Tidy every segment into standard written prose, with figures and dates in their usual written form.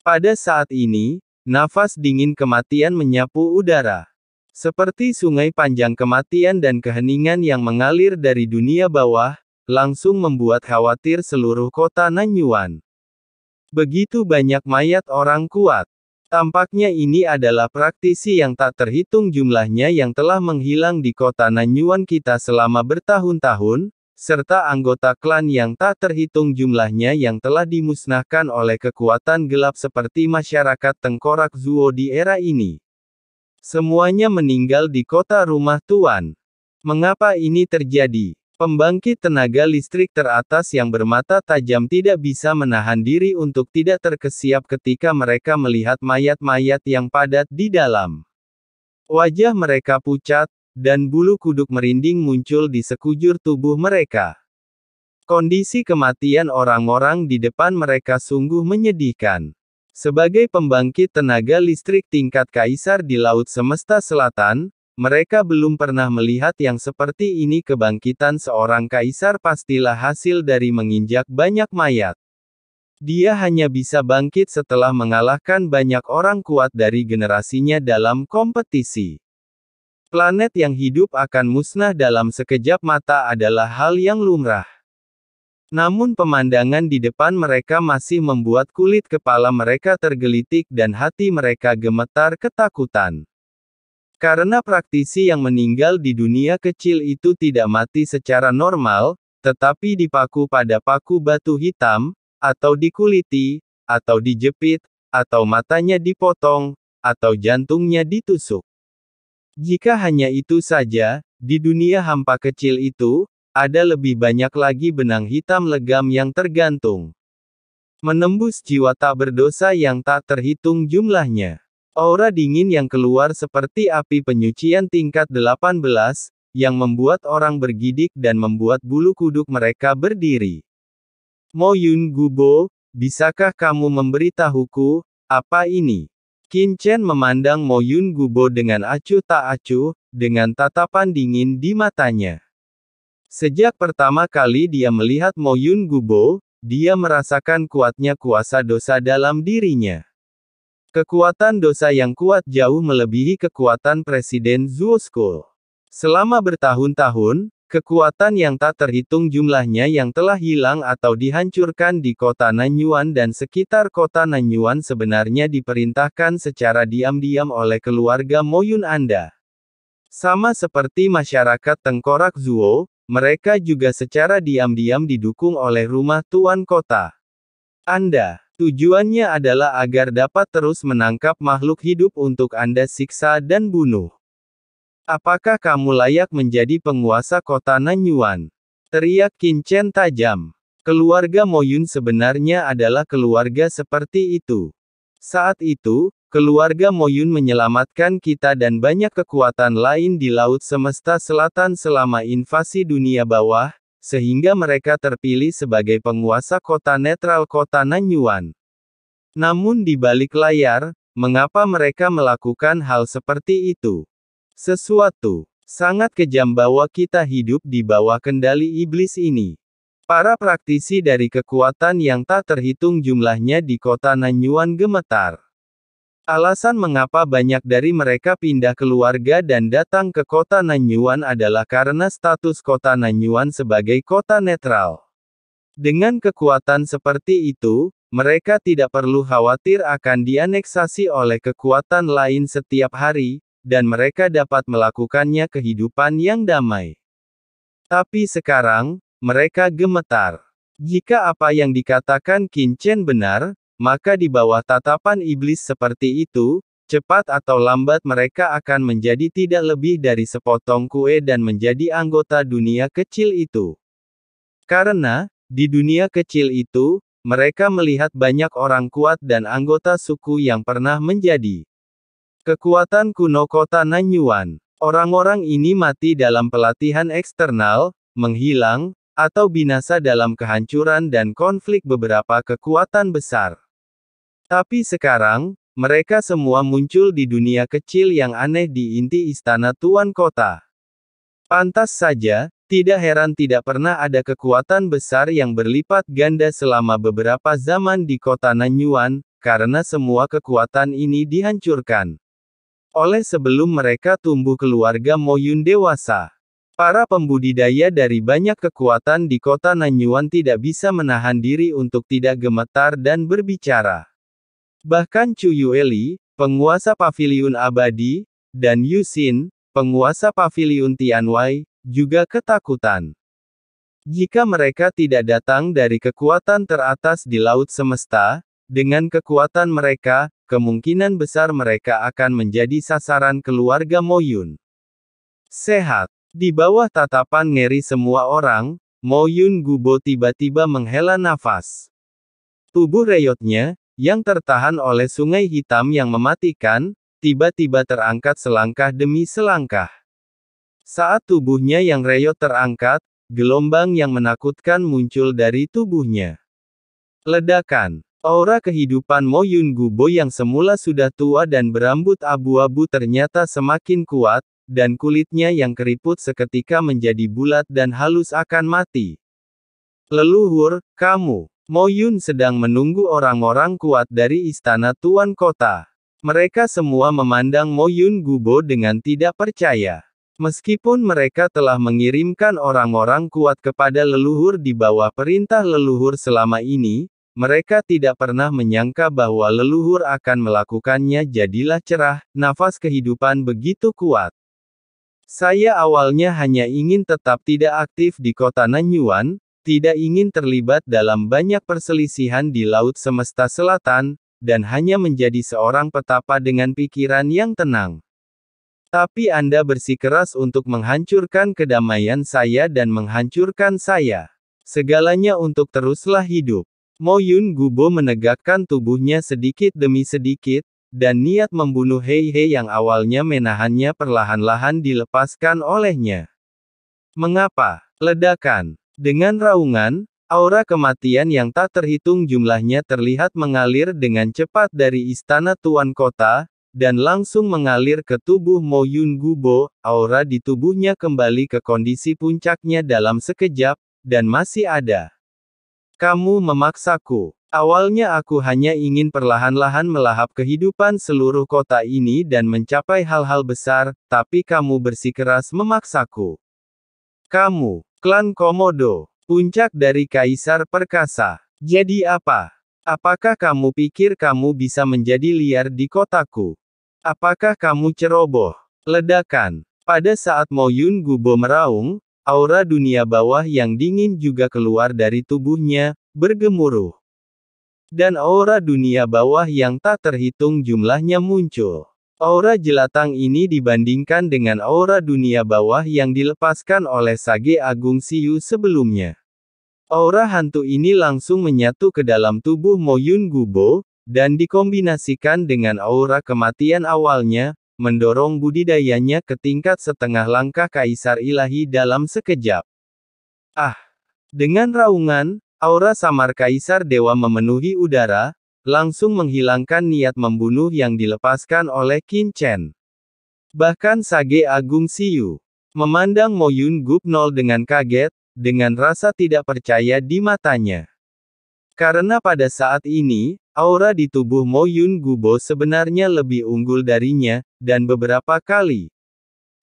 Pada saat ini, nafas dingin kematian menyapu udara. Seperti sungai panjang kematian dan keheningan yang mengalir dari dunia bawah, langsung membuat khawatir seluruh kota Nanyuan. Begitu banyak mayat orang kuat. Tampaknya ini adalah praktisi yang tak terhitung jumlahnya yang telah menghilang di kota Nanyuan kita selama bertahun-tahun, serta anggota klan yang tak terhitung jumlahnya yang telah dimusnahkan oleh kekuatan gelap seperti masyarakat tengkorak Zuo di era ini. Semuanya meninggal di kota rumah Tuan. Mengapa ini terjadi? Pembangkit tenaga listrik teratas yang bermata tajam tidak bisa menahan diri untuk tidak terkesiap ketika mereka melihat mayat-mayat yang padat di dalam. Wajah mereka pucat, dan bulu kuduk merinding muncul di sekujur tubuh mereka. Kondisi kematian orang-orang di depan mereka sungguh menyedihkan. Sebagai pembangkit tenaga listrik tingkat kaisar di Laut Semesta Selatan, mereka belum pernah melihat yang seperti ini. Kebangkitan seorang kaisar pastilah hasil dari menginjak banyak mayat. Dia hanya bisa bangkit setelah mengalahkan banyak orang kuat dari generasinya dalam kompetisi. Planet yang hidup akan musnah dalam sekejap mata adalah hal yang lumrah. Namun pemandangan di depan mereka masih membuat kulit kepala mereka tergelitik dan hati mereka gemetar ketakutan. Karena praktisi yang meninggal di dunia kecil itu tidak mati secara normal, tetapi dipaku pada paku batu hitam, atau dikuliti, atau dijepit, atau matanya dipotong, atau jantungnya ditusuk. Jika hanya itu saja, di dunia hampa kecil itu, ada lebih banyak lagi benang hitam legam yang tergantung. Menembus jiwa tak berdosa yang tak terhitung jumlahnya. Aura dingin yang keluar seperti api penyucian tingkat 18, yang membuat orang bergidik dan membuat bulu kuduk mereka berdiri. Mo Yun Gubo, bisakah kamu memberitahuku, apa ini? Qin Chen memandang Mo Yun Gubo dengan acuh tak acuh, dengan tatapan dingin di matanya. Sejak pertama kali dia melihat Mo Yun Gubo, dia merasakan kuatnya kuasa dosa dalam dirinya. Kekuatan dosa yang kuat jauh melebihi kekuatan Presiden Zuo School. Selama bertahun-tahun, kekuatan yang tak terhitung jumlahnya yang telah hilang atau dihancurkan di kota Nanyuan dan sekitar kota Nanyuan sebenarnya diperintahkan secara diam-diam oleh keluarga Mo Yun Anda. Sama seperti masyarakat tengkorak Zuo, mereka juga secara diam-diam didukung oleh rumah tuan kota Anda. Tujuannya adalah agar dapat terus menangkap makhluk hidup untuk Anda siksa dan bunuh. Apakah kamu layak menjadi penguasa kota Nanyuan? Teriak Qin Chen tajam. Keluarga Mo Yun sebenarnya adalah keluarga seperti itu. Saat itu, keluarga Mo Yun menyelamatkan kita dan banyak kekuatan lain di Laut Semesta Selatan selama invasi dunia bawah, sehingga mereka terpilih sebagai penguasa kota netral kota Nanyuan. Namun di balik layar, mengapa mereka melakukan hal seperti itu? Sesuatu sangat kejam bahwa kita hidup di bawah kendali iblis ini. Para praktisi dari kekuatan yang tak terhitung jumlahnya di kota Nanyuan gemetar. Alasan mengapa banyak dari mereka pindah keluarga dan datang ke kota Nanyuan adalah karena status kota Nanyuan sebagai kota netral. Dengan kekuatan seperti itu, mereka tidak perlu khawatir akan dianeksasi oleh kekuatan lain setiap hari, dan mereka dapat melakukannya kehidupan yang damai. Tapi sekarang, mereka gemetar. Jika apa yang dikatakan Qin Chen benar, maka di bawah tatapan iblis seperti itu, cepat atau lambat mereka akan menjadi tidak lebih dari sepotong kue dan menjadi anggota dunia kecil itu. Karena, di dunia kecil itu, mereka melihat banyak orang kuat dan anggota suku yang pernah menjadi kekuatan kuno kota Nanyuan. Orang-orang ini mati dalam pelatihan eksternal, menghilang, atau binasa dalam kehancuran dan konflik beberapa kekuatan besar. Tapi sekarang, mereka semua muncul di dunia kecil yang aneh di inti istana tuan kota. Pantas saja, tidak heran tidak pernah ada kekuatan besar yang berlipat ganda selama beberapa zaman di kota Nanyuan, karena semua kekuatan ini dihancurkan oleh sebelum mereka tumbuh keluarga Moyun dewasa. Para pembudidaya dari banyak kekuatan di kota Nanyuan tidak bisa menahan diri untuk tidak gemetar dan berbicara. Bahkan Chu Yueli, penguasa paviliun abadi, dan Yu Xin, penguasa paviliun Tianwei, juga ketakutan. Jika mereka tidak datang dari kekuatan teratas di laut semesta, dengan kekuatan mereka, kemungkinan besar mereka akan menjadi sasaran keluarga Moyun. Sehat. Di bawah tatapan ngeri semua orang, Moyun Gubo tiba-tiba menghela nafas. Tubuh reyotnya, yang tertahan oleh sungai hitam yang mematikan, tiba-tiba terangkat selangkah demi selangkah. Saat tubuhnya yang reyot terangkat, gelombang yang menakutkan muncul dari tubuhnya. Ledakan. Aura kehidupan Moyun Gubo yang semula sudah tua dan berambut abu-abu ternyata semakin kuat, dan kulitnya yang keriput seketika menjadi bulat dan halus akan mati. Leluhur, kamu. Moyun sedang menunggu orang-orang kuat dari istana Tuan Kota. Mereka semua memandang Moyun Gubo dengan tidak percaya. Meskipun mereka telah mengirimkan orang-orang kuat kepada leluhur di bawah perintah leluhur selama ini, mereka tidak pernah menyangka bahwa leluhur akan melakukannya. Jadilah cerah, nafas kehidupan begitu kuat. Saya awalnya hanya ingin tetap tidak aktif di kota Nanyuan, tidak ingin terlibat dalam banyak perselisihan di Laut Semesta Selatan, dan hanya menjadi seorang petapa dengan pikiran yang tenang. Tapi Anda bersikeras untuk menghancurkan kedamaian saya dan menghancurkan saya. Segalanya untuk teruslah hidup. Moyun Gubo menegakkan tubuhnya sedikit demi sedikit, dan niat membunuh Hei Hei yang awalnya menahannya perlahan-lahan dilepaskan olehnya. Mengapa? Ledakan. Dengan raungan, aura kematian yang tak terhitung jumlahnya terlihat mengalir dengan cepat dari istana Tuan Kota, dan langsung mengalir ke tubuh Moyun Gubo. Aura di tubuhnya kembali ke kondisi puncaknya dalam sekejap, dan masih ada. Kamu memaksaku. Awalnya aku hanya ingin perlahan-lahan melahap kehidupan seluruh kota ini dan mencapai hal-hal besar, tapi kamu bersikeras memaksaku. Kamu, klan Komodo, puncak dari Kaisar Perkasa. Jadi apa? Apakah kamu pikir kamu bisa menjadi liar di kotaku? Apakah kamu ceroboh? Ledakan. Pada saat Moyun Gubo meraung, aura dunia bawah yang dingin juga keluar dari tubuhnya, bergemuruh. Dan aura dunia bawah yang tak terhitung jumlahnya muncul. Aura jelatang ini dibandingkan dengan aura dunia bawah yang dilepaskan oleh Sage Agung Siyu sebelumnya. Aura hantu ini langsung menyatu ke dalam tubuh Moyun Gubo, dan dikombinasikan dengan aura kematian awalnya, mendorong budidayanya ke tingkat setengah langkah Kaisar Ilahi dalam sekejap. Ah! Dengan raungan, aura samar Kaisar Dewa memenuhi udara, langsung menghilangkan niat membunuh yang dilepaskan oleh Qin Chen. Bahkan Sage Agung Siyu memandang Moyun Gubo dengan kaget, dengan rasa tidak percaya di matanya. Karena pada saat ini, aura di tubuh Moyun Gubo sebenarnya lebih unggul darinya, dan beberapa kali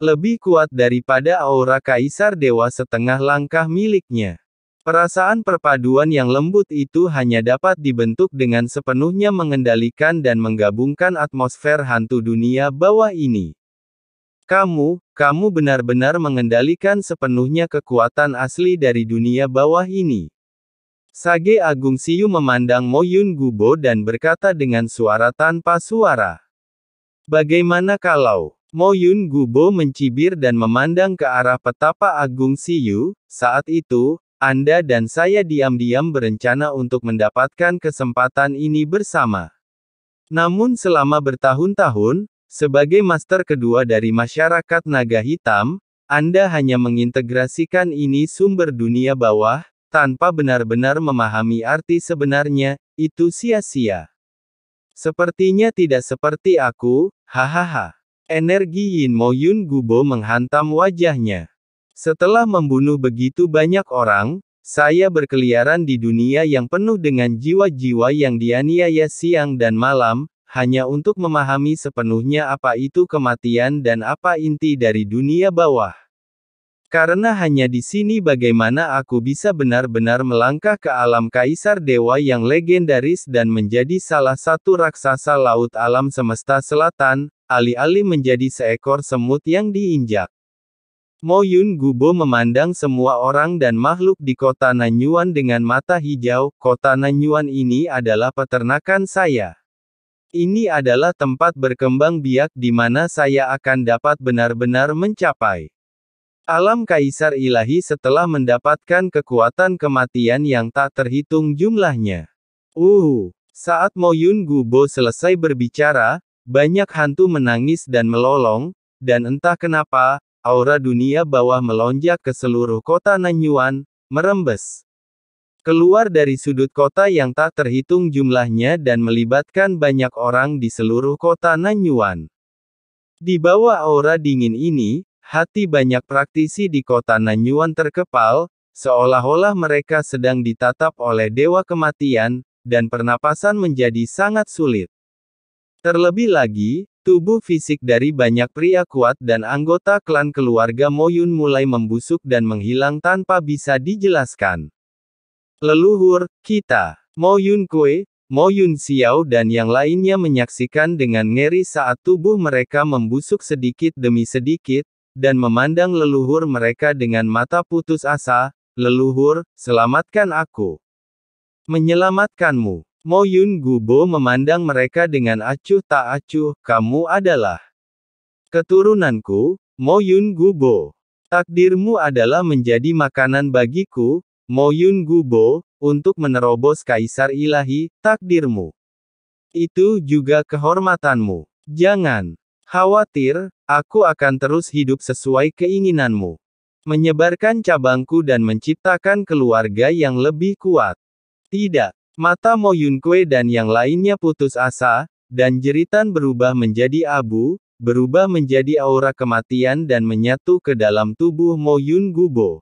lebih kuat daripada aura Kaisar Dewa setengah langkah miliknya. Perasaan perpaduan yang lembut itu hanya dapat dibentuk dengan sepenuhnya mengendalikan dan menggabungkan atmosfer hantu dunia bawah ini. Kamu benar-benar mengendalikan sepenuhnya kekuatan asli dari dunia bawah ini. Sage Agung Siyu memandang Moyun Gubo dan berkata dengan suara tanpa suara. Bagaimana kalau? Moyun Gubo mencibir dan memandang ke arah petapa Agung Siyu. Saat itu, Anda dan saya diam-diam berencana untuk mendapatkan kesempatan ini bersama. Namun selama bertahun-tahun, sebagai master kedua dari masyarakat naga hitam, Anda hanya mengintegrasikan ini sumber dunia bawah, tanpa benar-benar memahami arti sebenarnya, itu sia-sia. Sepertinya tidak seperti aku, hahaha. Energi Yin Moyun Gubo menghantam wajahnya. Setelah membunuh begitu banyak orang, Saya berkeliaran di dunia yang penuh dengan jiwa-jiwa yang dianiaya siang dan malam, hanya untuk memahami sepenuhnya apa itu kematian dan apa inti dari dunia bawah. Karena hanya di sini bagaimana aku bisa benar-benar melangkah ke alam kaisar dewa yang legendaris dan menjadi salah satu raksasa laut alam semesta selatan, alih-alih menjadi seekor semut yang diinjak. Mo Yun Gubo memandang semua orang dan makhluk di kota Nanyuan dengan mata hijau. Kota Nanyuan ini adalah peternakan saya. Ini adalah tempat berkembang biak di mana saya akan dapat benar-benar mencapai alam kaisar ilahi setelah mendapatkan kekuatan kematian yang tak terhitung jumlahnya. Saat Mo Yun Gubo selesai berbicara, banyak hantu menangis dan melolong, dan entah kenapa, aura dunia bawah melonjak ke seluruh kota Nanyuan, merembes keluar dari sudut kota yang tak terhitung jumlahnya dan melibatkan banyak orang di seluruh kota Nanyuan. Di bawah aura dingin ini, hati banyak praktisi di kota Nanyuan terkepal, seolah-olah mereka sedang ditatap oleh dewa kematian, dan pernapasan menjadi sangat sulit. Terlebih lagi, tubuh fisik dari banyak pria kuat dan anggota klan keluarga Mo Yun mulai membusuk dan menghilang tanpa bisa dijelaskan. Leluhur kita, Mo Yun Kue, Mo Yun Xiao dan yang lainnya menyaksikan dengan ngeri saat tubuh mereka membusuk sedikit demi sedikit, dan memandang leluhur mereka dengan mata putus asa. Leluhur, selamatkan aku. Menyelamatkanmu. Mo Yun Gubo memandang mereka dengan acuh tak acuh. Kamu adalah keturunanku, Mo Yun Gubo. Takdirmu adalah menjadi makanan bagiku, Mo Yun Gubo, untuk menerobos kaisar ilahi. Takdirmu itu juga kehormatanmu. Jangan khawatir, aku akan terus hidup sesuai keinginanmu. Menyebarkan cabangku dan menciptakan keluarga yang lebih kuat. Tidak. Mata Mo Yun Kue dan yang lainnya putus asa, dan jeritan berubah menjadi abu, berubah menjadi aura kematian dan menyatu ke dalam tubuh Mo Yun Gubo.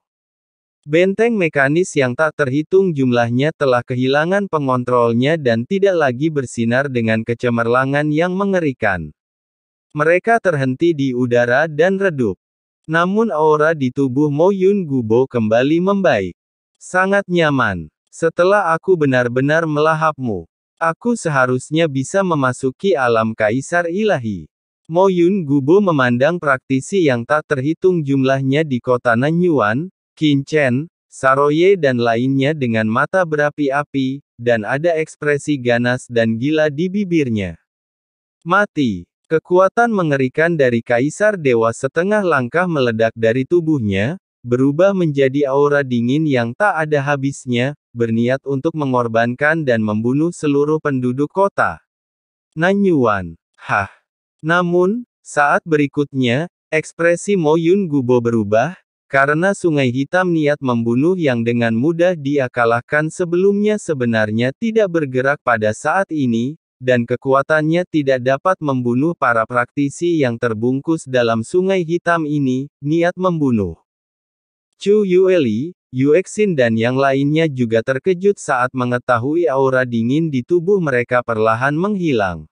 Benteng mekanis yang tak terhitung jumlahnya telah kehilangan pengontrolnya dan tidak lagi bersinar dengan kecemerlangan yang mengerikan. Mereka terhenti di udara dan redup. Namun aura di tubuh Mo Yun Gubo kembali membaik. Sangat nyaman. Setelah aku benar-benar melahapmu, aku seharusnya bisa memasuki alam kaisar ilahi. Mo Yun Gubo memandang praktisi yang tak terhitung jumlahnya di kota Nanyuan, Qin Chen, Saroye dan lainnya dengan mata berapi-api, dan ada ekspresi ganas dan gila di bibirnya. Mati. Kekuatan mengerikan dari Kaisar Dewa setengah langkah meledak dari tubuhnya, berubah menjadi aura dingin yang tak ada habisnya, berniat untuk mengorbankan dan membunuh seluruh penduduk kota Nanyuan. Namun, saat berikutnya, ekspresi Mo Yun Gubo berubah, karena Sungai Hitam niat membunuh yang dengan mudah dia kalahkan sebelumnya sebenarnya tidak bergerak pada saat ini, dan kekuatannya tidak dapat membunuh para praktisi yang terbungkus dalam Sungai Hitam ini. Niat membunuh Chu Yueli, Yuexin dan yang lainnya juga terkejut saat mengetahui aura dingin di tubuh mereka perlahan menghilang.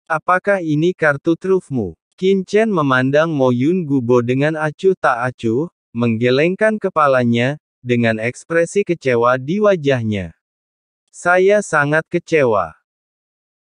Apakah ini kartu trufmu? Qin Chen memandang Mo Yun Gubo dengan acuh tak acuh, menggelengkan kepalanya, dengan ekspresi kecewa di wajahnya. Saya sangat kecewa.